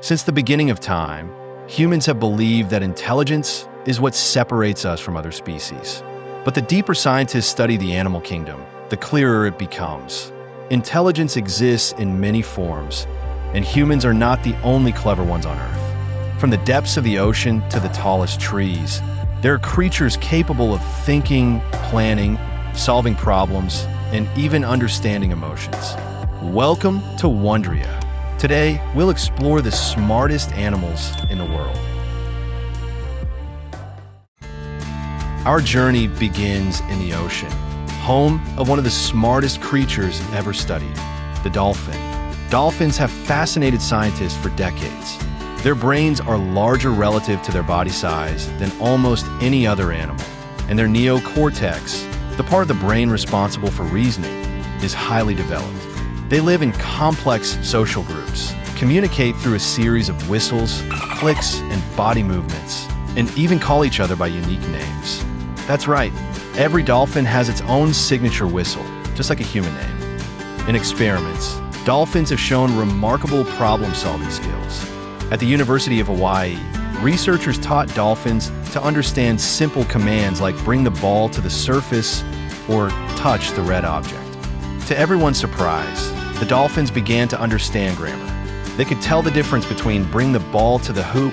Since the beginning of time, humans have believed that intelligence is what separates us from other species. But the deeper scientists study the animal kingdom, the clearer it becomes. Intelligence exists in many forms, and humans are not the only clever ones on Earth. From the depths of the ocean to the tallest trees, there are creatures capable of thinking, planning, solving problems, and even understanding emotions. Welcome to WONDRIA. Today, we'll explore the smartest animals in the world. Our journey begins in the ocean, home of one of the smartest creatures ever studied, the dolphin. Dolphins have fascinated scientists for decades. Their brains are larger relative to their body size than almost any other animal, and their neocortex, the part of the brain responsible for reasoning, is highly developed. They live in complex social groups, communicate through a series of whistles, clicks, and body movements, and even call each other by unique names. That's right, every dolphin has its own signature whistle, just like a human name. In experiments, dolphins have shown remarkable problem-solving skills. At the University of Hawaii, researchers taught dolphins to understand simple commands like bring the ball to the surface or touch the red object. To everyone's surprise, the dolphins began to understand grammar. They could tell the difference between bring the ball to the hoop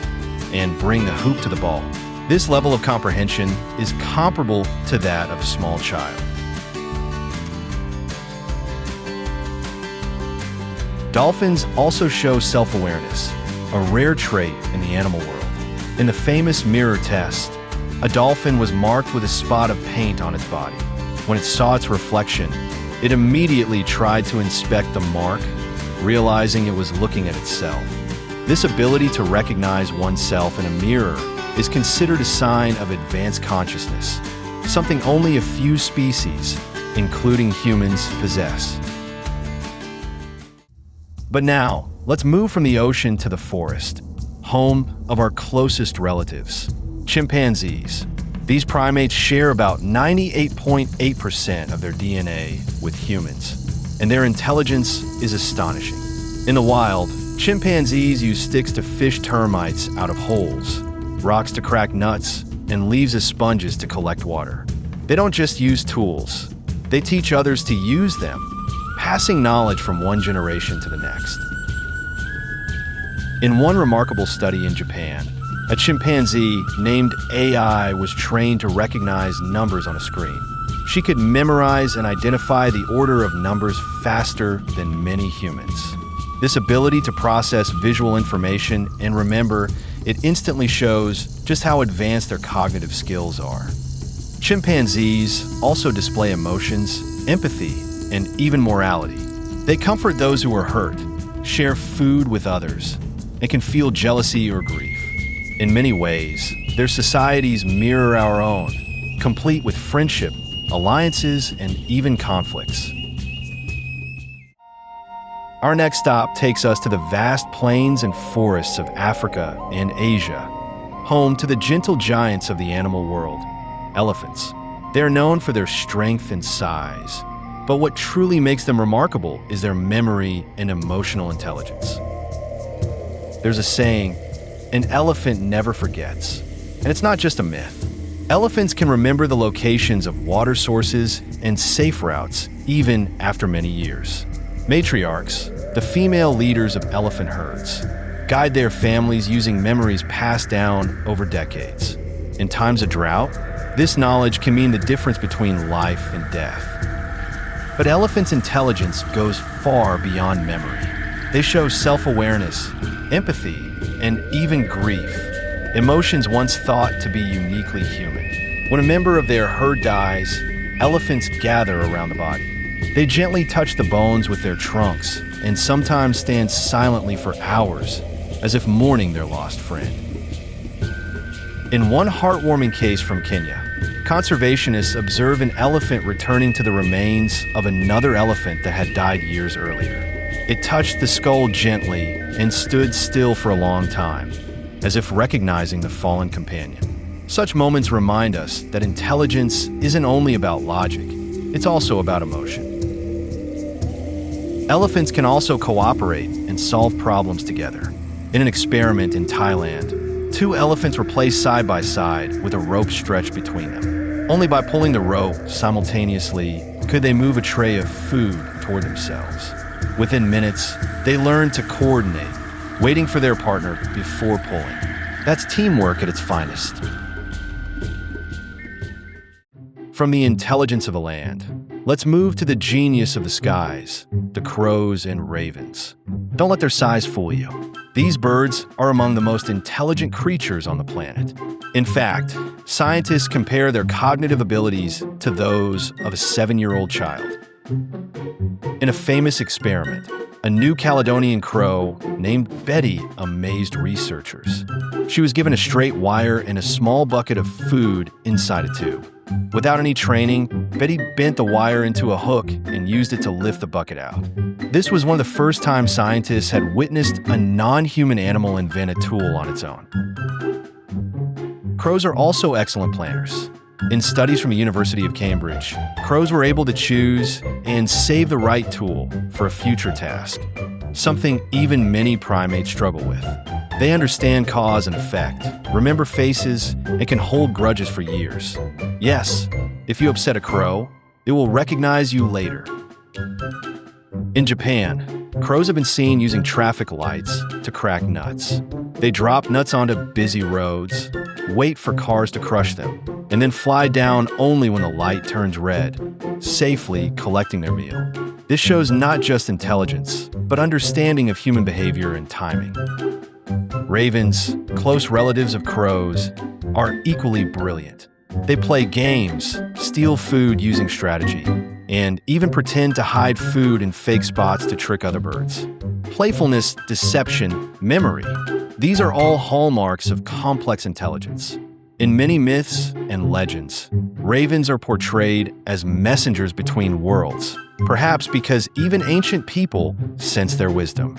and bring the hoop to the ball. This level of comprehension is comparable to that of a small child. Dolphins also show self-awareness, a rare trait in the animal world. In the famous mirror test, a dolphin was marked with a spot of paint on its body. When it saw its reflection, it immediately tried to inspect the mark, realizing it was looking at itself. This ability to recognize oneself in a mirror is considered a sign of advanced consciousness, something only a few species, including humans, possess. But now, let's move from the ocean to the forest, home of our closest relatives, chimpanzees. These primates share about 98.8% of their DNA with humans, and their intelligence is astonishing. In the wild, chimpanzees use sticks to fish termites out of holes, rocks to crack nuts, and leaves as sponges to collect water. They don't just use tools, they teach others to use them, passing knowledge from one generation to the next. In one remarkable study in Japan, a chimpanzee named AI was trained to recognize numbers on a screen. She could memorize and identify the order of numbers faster than many humans. This ability to process visual information and remember it instantly shows just how advanced their cognitive skills are. Chimpanzees also display emotions, empathy, and even morality. They comfort those who are hurt, share food with others, and can feel jealousy or grief. In many ways, their societies mirror our own, complete with friendship, alliances, and even conflicts. Our next stop takes us to the vast plains and forests of Africa and Asia, home to the gentle giants of the animal world, elephants. They are known for their strength and size, but what truly makes them remarkable is their memory and emotional intelligence. There's a saying, an elephant never forgets. And it's not just a myth. Elephants can remember the locations of water sources and safe routes even after many years. Matriarchs, the female leaders of elephant herds, guide their families using memories passed down over decades. In times of drought, this knowledge can mean the difference between life and death. But elephants' intelligence goes far beyond memory. They show self-awareness, empathy, and even grief, emotions once thought to be uniquely human. When a member of their herd dies, elephants gather around the body. They gently touch the bones with their trunks and sometimes stand silently for hours, as if mourning their lost friend. In one heartwarming case from Kenya, conservationists observe an elephant returning to the remains of another elephant that had died years earlier. It touched the skull gently and stood still for a long time, as if recognizing the fallen companion. Such moments remind us that intelligence isn't only about logic, it's also about emotion. Elephants can also cooperate and solve problems together. In an experiment in Thailand, two elephants were placed side by side with a rope stretched between them. Only by pulling the rope simultaneously could they move a tray of food toward themselves. Within minutes, they learned to coordinate, waiting for their partner before pulling. That's teamwork at its finest. From the intelligence of the land, let's move to the genius of the skies, the crows and ravens. Don't let their size fool you. These birds are among the most intelligent creatures on the planet. In fact, scientists compare their cognitive abilities to those of a 7-year-old child. In a famous experiment, a New Caledonian crow named Betty amazed researchers. She was given a straight wire and a small bucket of food inside a tube. Without any training, Betty bent the wire into a hook and used it to lift the bucket out. This was one of the first times scientists had witnessed a non-human animal invent a tool on its own. Crows are also excellent planners. In studies from the University of Cambridge, crows were able to choose and save the right tool for a future task, something even many primates struggle with. They understand cause and effect, remember faces, and can hold grudges for years. Yes, if you upset a crow, it will recognize you later. In Japan, crows have been seen using traffic lights to crack nuts. They drop nuts onto busy roads, wait for cars to crush them, and then fly down only when the light turns red, safely collecting their meal. This shows not just intelligence, but understanding of human behavior and timing. Ravens, close relatives of crows, are equally brilliant. They play games, steal food using strategy, and even pretend to hide food in fake spots to trick other birds. Playfulness, deception, memory, these are all hallmarks of complex intelligence. In many myths and legends, ravens are portrayed as messengers between worlds, perhaps because even ancient people sense their wisdom.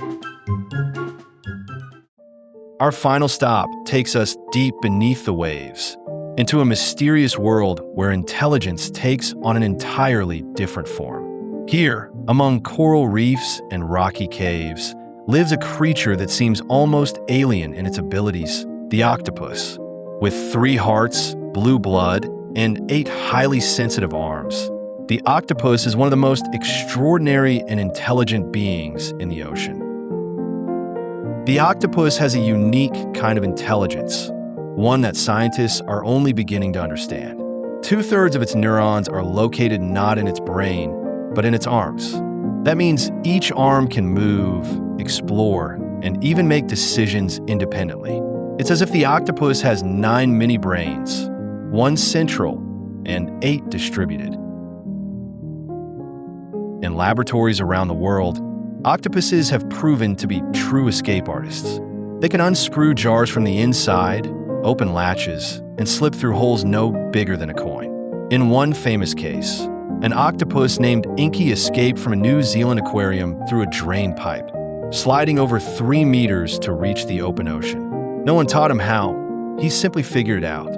Our final stop takes us deep beneath the waves, into a mysterious world where intelligence takes on an entirely different form. Here, among coral reefs and rocky caves, lives a creature that seems almost alien in its abilities, the octopus. With 3 hearts, blue blood, and 8 highly sensitive arms, the octopus is one of the most extraordinary and intelligent beings in the ocean. The octopus has a unique kind of intelligence, one that scientists are only beginning to understand. 2/3 of its neurons are located not in its brain, but in its arms. That means each arm can move, explore, and even make decisions independently. It's as if the octopus has 9 mini brains, 1 central and 8 distributed. In laboratories around the world, octopuses have proven to be true escape artists. They can unscrew jars from the inside, open latches, and slip through holes no bigger than a coin. In one famous case, an octopus named Inky escaped from a New Zealand aquarium through a drain pipe, sliding over 3 meters to reach the open ocean. No one taught him how. He simply figured it out.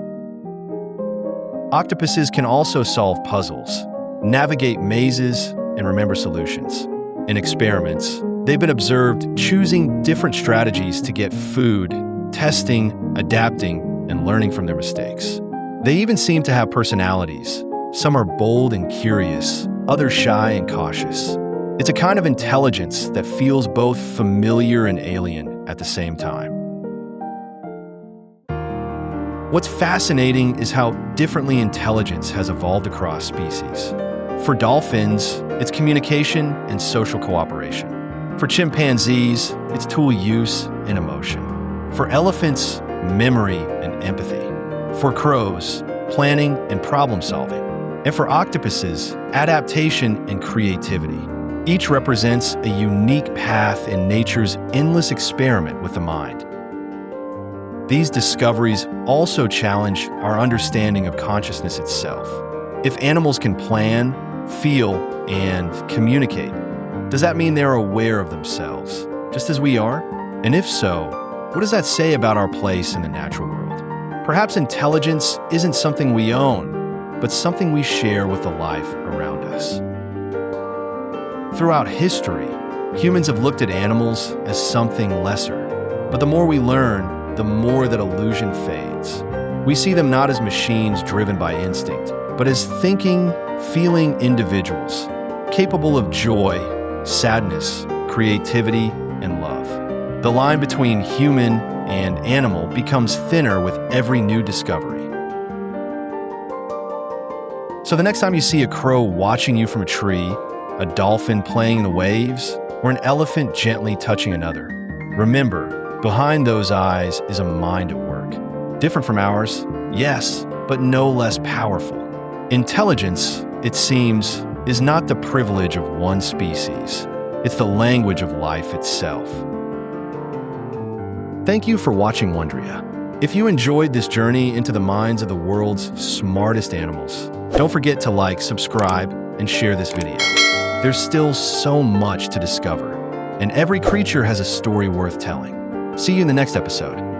Octopuses can also solve puzzles, navigate mazes, and remember solutions. In experiments, they've been observed choosing different strategies to get food, testing, adapting, and learning from their mistakes. They even seem to have personalities. Some are bold and curious, others shy and cautious. It's a kind of intelligence that feels both familiar and alien at the same time. What's fascinating is how differently intelligence has evolved across species. For dolphins, it's communication and social cooperation. For chimpanzees, it's tool use and emotion. For elephants, memory and empathy. For crows, planning and problem solving. And for octopuses, adaptation and creativity. Each represents a unique path in nature's endless experiment with the mind. These discoveries also challenge our understanding of consciousness itself. If animals can plan, feel, and communicate, does that mean they're aware of themselves, just as we are? And if so, what does that say about our place in the natural world? Perhaps intelligence isn't something we own, but something we share with the life around us. Throughout history, humans have looked at animals as something lesser, But the more we learn, the more that illusion fades. We see them not as machines driven by instinct, but as thinking, feeling individuals, capable of joy, sadness, creativity, and love. The line between human and animal becomes thinner with every new discovery. So the next time you see a crow watching you from a tree, a dolphin playing in the waves, or an elephant gently touching another, remember, behind those eyes is a mind at work. Different from ours, yes, but no less powerful. Intelligence, it seems, is not the privilege of one species. It's the language of life itself. Thank you for watching Wondria. If you enjoyed this journey into the minds of the world's smartest animals, don't forget to like, subscribe, and share this video. There's still so much to discover, and every creature has a story worth telling. See you in the next episode.